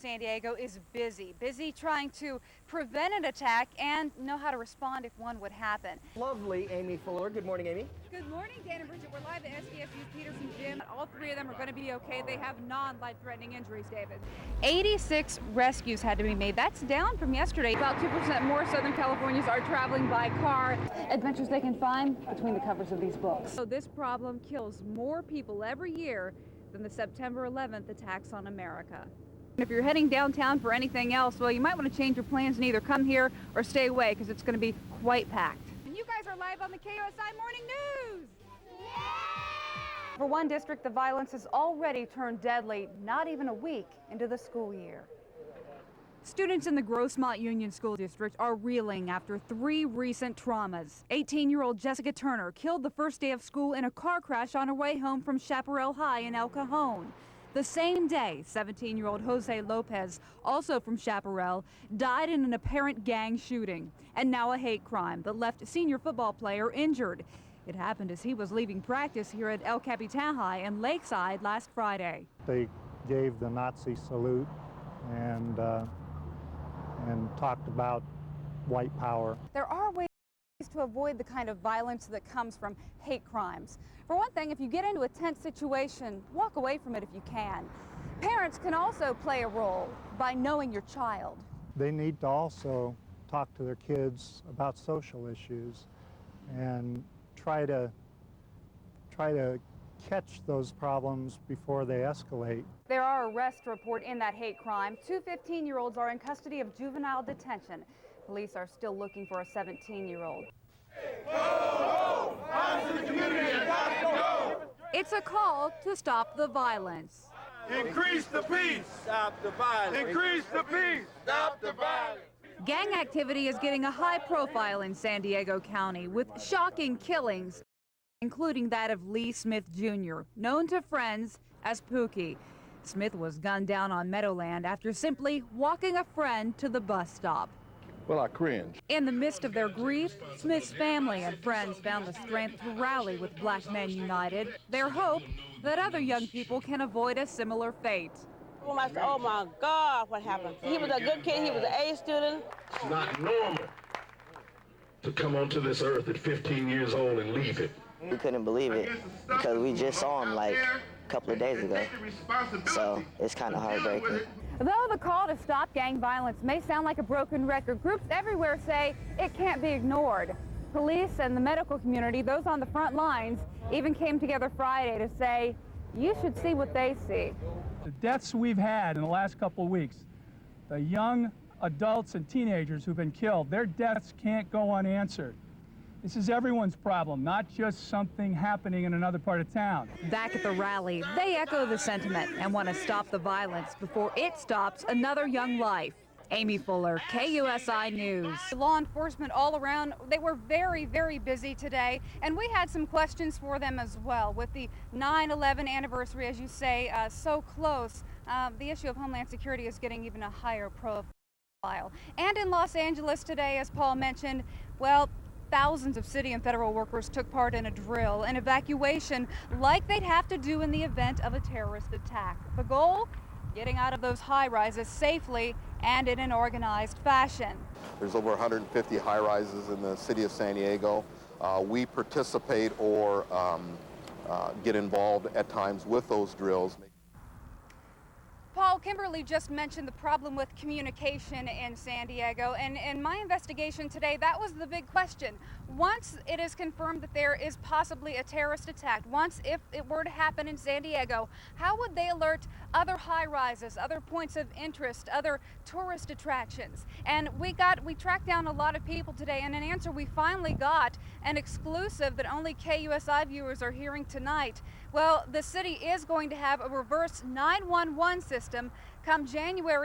San Diego is busy trying to prevent an attack and know how to respond if one would happen. Lovely Amy Fuller. Good morning, Amy. Good morning, Dan and Bridget. We're live at SDSU's Peterson Gym. All three of them are going to be okay. They have non-life-threatening injuries, David. 86 rescues had to be made. That's down from yesterday. About 2% more Southern Californians are traveling by car. Adventures they can find between the covers of these books. So this problem kills more people every year than the September 11th attacks on America. If you're heading downtown for anything else, well, you might want to change your plans and either come here or stay away because it's going to be quite packed. And you guys are live on the KUSI Morning News! Yeah! For one district, the violence has already turned deadly, not even a week into the school year. Students in the Grossmont Union School District are reeling after 3 recent traumas. 18-year-old Jessica Turner killed the first day of school in a car crash on her way home from Chaparral High in El Cajon. The same day, 17-year-old Jose Lopez, also from Chaparral, died in an apparent gang shooting. And now a hate crime that left a senior football player injured. It happened as he was leaving practice here at El Capitan High in Lakeside last Friday. They gave the Nazi salute and talked about white power. There are ways to avoid the kind of violence that comes from hate crimes. For one thing, if you get into a tense situation, walk away from it if you can. Parents can also play a role by knowing your child. They need to also talk to their kids about social issues and try to catch those problems before they escalate. There are arrests report in that hate crime. 2 15-year-olds are in custody of juvenile detention. Police are still looking for a 17-year-old. It's a call to stop the violence. Increase the peace. Stop the violence. Increase the peace. Stop the violence. Gang activity is getting a high profile in San Diego County with shocking killings, including that of Lee Smith Jr., known to friends as Pookie. Smith was gunned down on Meadowland after simply walking a friend to the bus stop. Well, I cringe. In the midst of their grief, Smith's family and friends found the strength to rally with Black Men United. Their hope that other young people can avoid a similar fate. Oh my God, what happened? He was a good kid, he was an A student. It's not normal to come onto this earth at 15 years old and leave it. We couldn't believe it because we just saw him like a couple of days ago, so it's kind of heartbreaking. Though the call to stop gang violence may sound like a broken record, groups everywhere say it can't be ignored. Police and the medical community, those on the front lines, even came together Friday to say, you should see what they see. The deaths we've had in the last couple of weeks, the young adults and teenagers who've been killed, their deaths can't go unanswered. This is everyone's problem, not just something happening in another part of town. Back at the rally, they echo the sentiment and want to stop the violence before it stops another young life. Amy Fuller, KUSI News. Law enforcement all around, they were very busy today, and we had some questions for them as well. With the 9/11 anniversary, as you say, so close, the issue of Homeland Security is getting even a higher profile. And in Los Angeles today, as Paul mentioned, well, thousands of city and federal workers took part in a drill, an evacuation like they'd have to do in the event of a terrorist attack. The goal? Getting out of those high-rises safely and in an organized fashion. There's over 150 high-rises in the city of San Diego. We participate or get involved at times with those drills. Paul, Kimberly just mentioned the problem with communication in San Diego, and in my investigation today, that was the big question. Once it is confirmed that there is possibly a terrorist attack, once if it were to happen in San Diego, how would they alert other high-rises, other points of interest, other tourist attractions? And we tracked down a lot of people today, and an answer we finally got, an exclusive that only KUSI viewers are hearing tonight. Well, the city is going to have a reverse 911 system come January